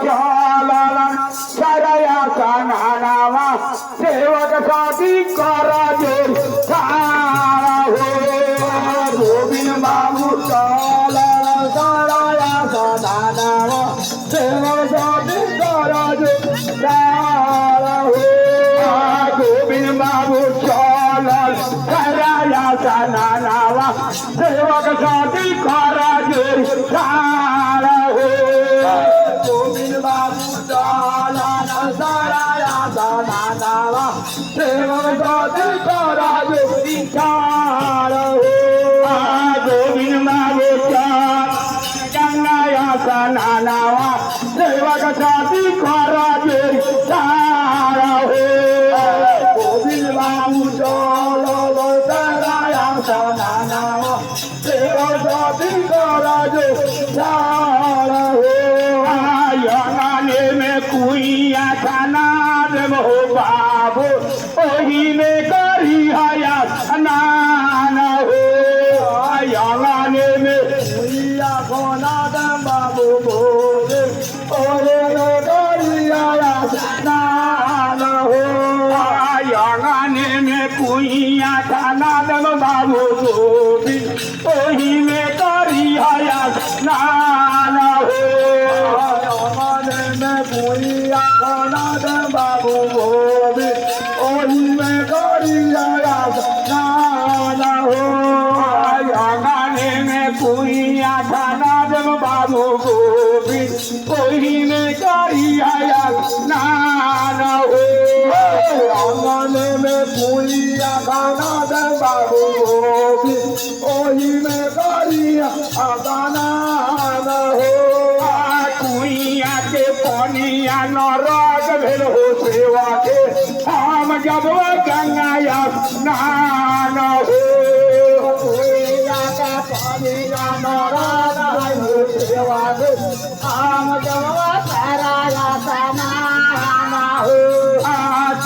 चलन सरया सनानावा सेवक साथी करा जो सारा हो गोविंद बाबू चलन सरया सनानावा सेवक साथी करा जो सारा हो गोविंद बाबू चलन सरया सनानावा सेवक साथी करा जो सारा हो गोविंद बाबू चलन सरया सनानावा सेवक साथी करा जो सारा हो गोविंद बाबू चलन गंगाया सनानावा सेवक साथी करा जो सारा हो गोविंद बाबू चलन सरया सनानावा सेवक साथी करा जो सारा हो यंगाने में कुइया खाना देव हो बाबू ओही में करी हया स्नान हो यंगाने में कुइया खाना देव बाबू बोले ओही में करी हया स्नान हो यंगाने में कुइया खाना देव बाबू बोले ओही में करी हया स्नान हो कुइया खाना दे बाबू बोबी ओही में करिया स्नान हो यंगाने में कुइया खाना दे बाबू बोबी ओही में करिया स्नान हो यंगाने में कुइया खाना दे बाबू बोबी ओही में करिया स्नान हो कुइया के पनिया नरक भेल हो सेवा के हम जब गंगाया स्नान हो कुइया के पनिया नरक भेल हो सेवा के हम जब गंगाया स्नान हो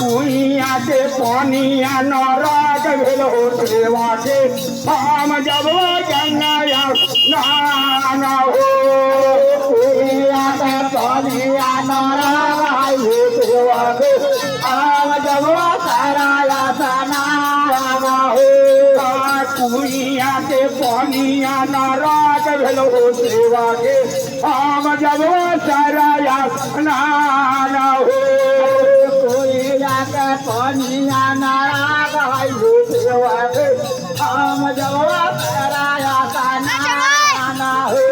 कुइया के पनिया नरक भेल हो सेवा के हम जब गंगाया स्नान हो कुइया के पनिया नरक सेवा के हम जब गंगाया स्नान हो कुइया के पनिया नरक भेल हो सेवा के हम जब गंगाया स्नान हो कुइया के पनिया नरक सेवा के हम जब गंगाया स्नान हो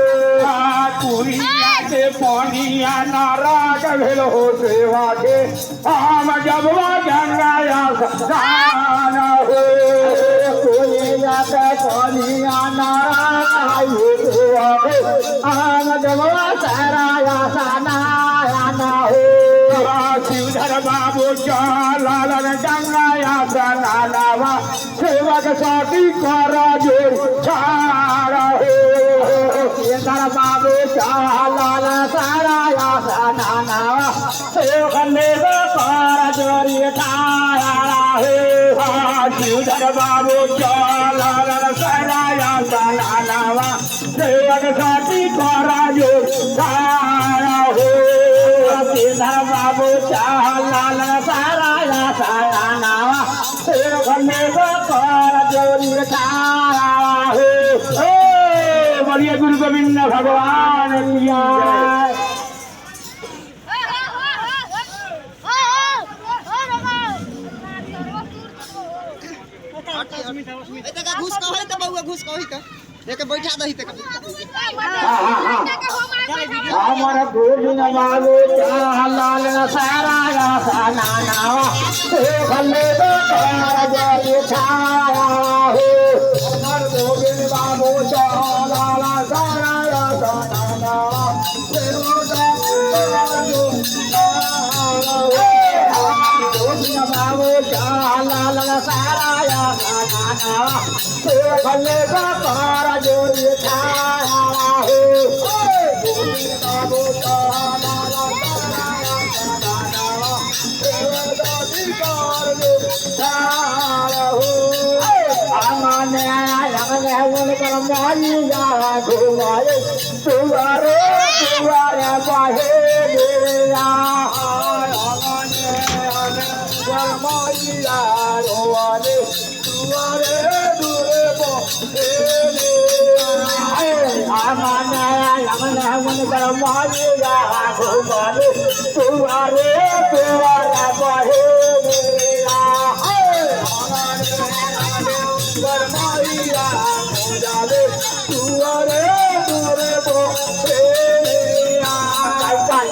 कुइया के पनिया नरक भेल हो सेवा के हम जब गंगाया स्नान हो कुइया के पनिया नरक सेवा के हम जब गंगाया स्नान हो शिवधर बाबू चलन गंगाया स्नानावा सेवक साथी करा जो सारा हो शिवधर बाबू चलन सरया सनानावा सेवक करा जो सारा हो शिवधर बाबू चलन सरया सनानावा सेवक साथी करा जो सारा हो शिवधर बाबू चलन सरया सनानावा सेवक करा जो सारा हो बोलिए गुरु गोविंद भगवान की जय। घुस कही तो बउआ घुस कही तो लेके बैठा दही तक हमर गोविंद बाबू चलन सरया सनानावा सेवक करा जो सारा हो हमर गोविंद बाबू चलन सरया सनानावा सेवक करा जो सारा हो गोविंद बाबू चलन सरया सनानावा सेवक करा जो सारा हो गोविंद बाबू चलन सरया सनानावा सेवक करा जो सारा हो तुवारे बाहे मारिया घुमाने तुआरे तुआरा बहे मारिया घुमाने तुआरे तुरे बोले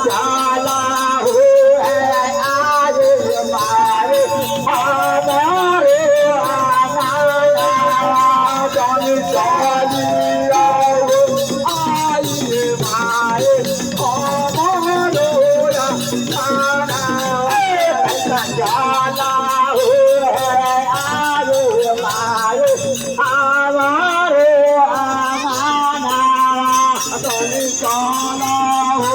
जाला हो है आज हमारे हमारे जानी जानी जाला हो है आज हमारे हमारे आना जानी जाला हो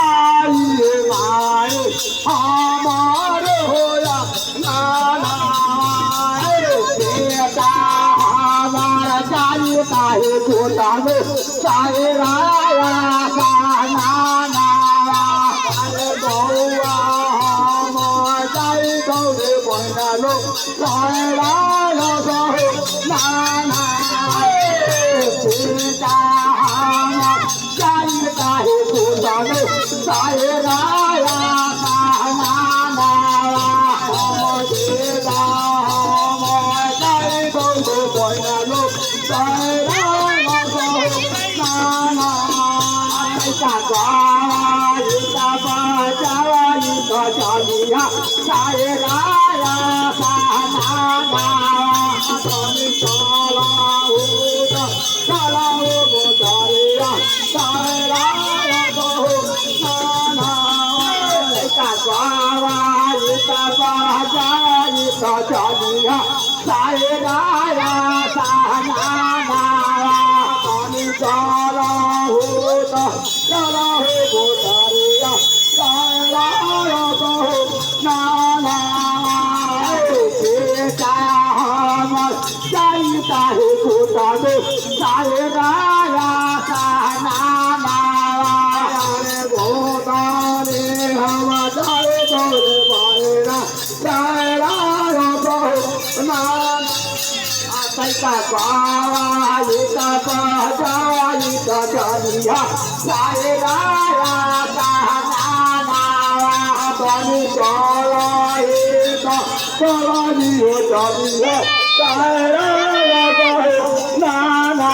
आइए माए हमारे होया नाना बेटा हमारा जाता है छोटा में सारे राया का नाना बउआ हम जाई गौरे बना लो सारा नाना बेटा हम जाता है छोटा में सारे राया का नाना हम बेटा हम जाई गौरे बना लो सारा नाना जानिया सारे राया साना चला हो गोदारिया सारे राया नाना जानिया सारे राया साना चला हो गोदारिया नाना बेटा हम जाता है छोटा में सारे राया नाना गोदारे हम जाए गौरे बारेरा सारा नाना जानिया सारे राया चलो जानिए नाना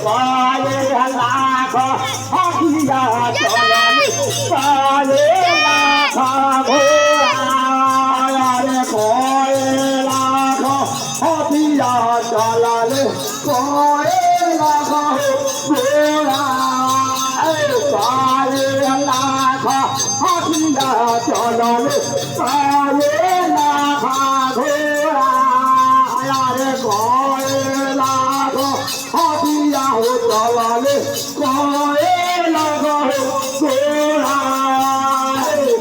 पाले लाख हथिया चलने पाले लाख घोड़ा कोए लाख हथिया चलने कोए लाख घोड़ा पाले लाख हथिया चलने पाले लाख घोड़ा कोए लाख हथिया चलने कोए लाख घोड़ा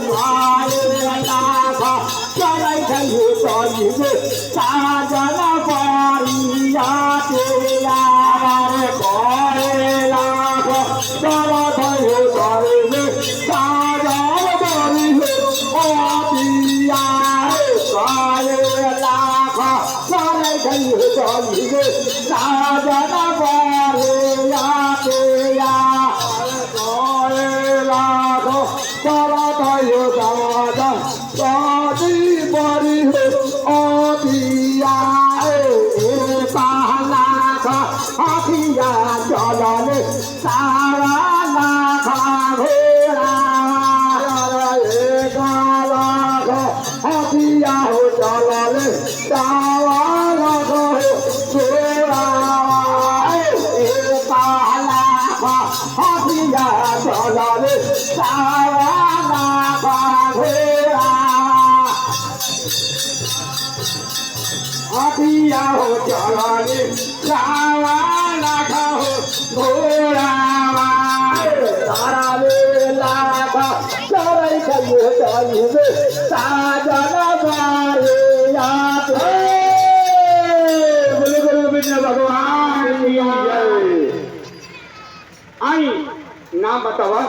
पाले लाख चलै चलिए साजन परिया तेरा कोए लाख चल भयो चले साजन परिया दिया कोए लाख चलै चलिए साजन परिया तेरा कोए लाख चल भयो साजन साजी बड़ी हो दिया लाख हथिया चलने सारा लाख घोड़ा लाख हथिया हो चलने सारा लाख घोड़ा लाख हथिया चलने सारा लाख घोड़ा हथिया हो चलने सारा लाख घोड़ा सारा लाख चलै चलिए साजन बारे बोले गुरु गोविंद भगवान की जय। आई नाम बतावा